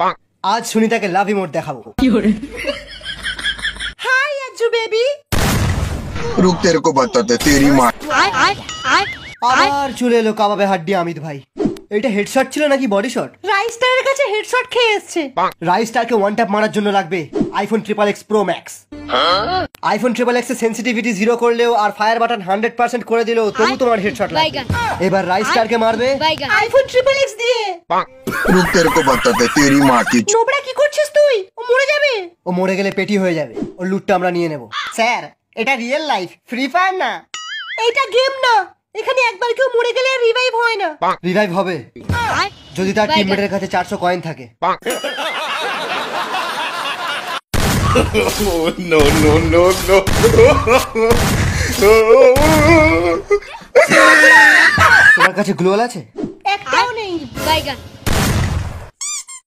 आज सुनीता के लाभ इमोट देखाबो। हाय अज्जू बेबी। रुक तेरे को बताते तेरी माँ। আবার চলে এলো কাবাবে হাড্ডি আমিত ভাই। এটা হেডশট ছিল নাকি বডি শট? রাইস্টারের কাছে হেডশট খেয়ে এসেছে। রাইস্টারকে ওয়ান ট্যাপ মারার জন্য লাগবে iPhone XXX pro max. IPhone XXX এর সেনসিটিভিটি 0 করলেও আর ফায়ার বাটন 100% করে দিলেও তবু তোমার হেডশট লাগবে। এবার রাইস্টারকে মারবে আইফোন XXX দিয়ে। रुक तेरे को बताते तेरी माँ की। নোবড়া কি করছিস তুই? ও মরে যাবে। ও মরে গেলে পেটি হয়ে যাবে। ওর লুটটা আমরা নিয়ে নেব। স্যার এটা রিয়েল লাইফ, ফ্রি ফায়ার না। এটা গেম না। এখানে একবার কেউ মরে গেলে রিভাইভ হয় না। রিভাইভ হবে যদি তার টিমমেটের কাছে 400 কয়েন থাকে। No no no no. তোমার কাছে গ্লোয়াল আছে? একটাও নেই।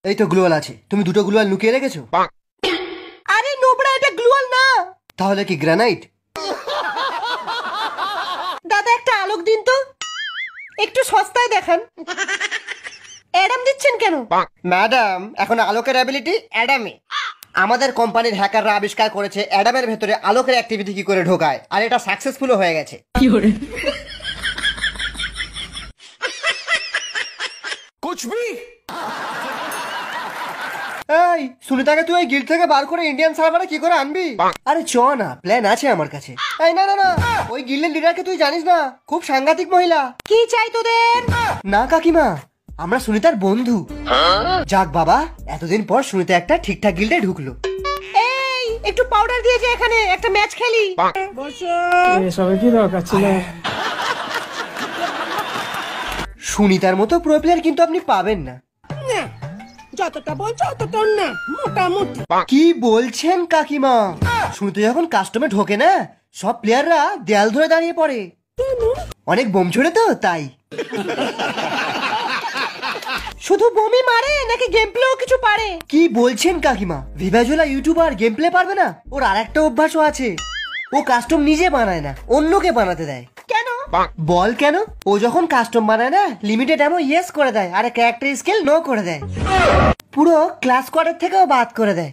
এই তো গ্লোয়াল আছে। তুমি দুটো গ্লোয়াল লুকিয়ে রেখেছো? আরে নোবড়া এটা গ্লোয়াল না। তাহলে কি গ্রানাইট? দাদা একটা আলোক দিন তো, একটু সস্তায় দেখান। অ্যাডাম দিচ্ছেন কেন? ম্যাডাম এখন আলোকের অ্যাবিলিটি অ্যাডামে। আমাদের কোম্পানির হ্যাকাররা আবিষ্কার করেছে অ্যাডামের ভেতরে আলোকের অ্যাক্টিভিটি কি করে ঢোকায়, আর এটা সাকসেসফুল হয়ে গেছে। कुछ भी। এই সুনিতাকে তুই এই গিল্ড থেকে বার করে ইন্ডিয়ান সার্ভারে কি করে আনবি? আরে চ না, প্ল্যান আছে আমার কাছে। এই না না না, ওই গিল্ডের লিডারকে তুই জানিস না, খুব সাংঘাতিক মহিলা। কি চাই তোদের? না কাকিমা, আমরা সুনিতার বন্ধু। যাক বাবা, এতদিন পর সুনিতা একটা ঠিকঠাক গিল্ডে ঢুকলো। এই একটু পাউডার দিয়ে যে এখানে একটা ম্যাচ খেলি। সবাই কি দরকার ছিল? সুনিতার মতো প্রো প্লেয়ার কিন্তু আপনি পাবেন না। যতটা বলছো অতটাও না, মোটামুটি। কি বলছেন কাকিমা? সুনিতা যখন কাস্টমে ঢোকে না, সব প্লেয়াররা দেয়াল ধরে দাঁড়িয়ে পড়ে। অনেক বোম ছড়ে তো তাই। শুধু বোমই মারে নাকি গেম প্লেও কিছু পারে? কি বলছেন কাকিমা? ভিভাজোলা ইউটিউবার গেম প্লে পারবে না? ওর আরেকটা অভ্যাসও আছে, ও কাস্টম নিজে বানায় না, অন্যকে বানাতে দেয়। কেন বল কেন? ও যখন কাস্টম বানায় না, লিমিটেড এমন ইয়েস করে দেয় আর ক্যারেক্টার স্কেল নো করে দেয়। পুরো ক্লাস কোয়ার্টার থেকেও বাদ করে দেয়।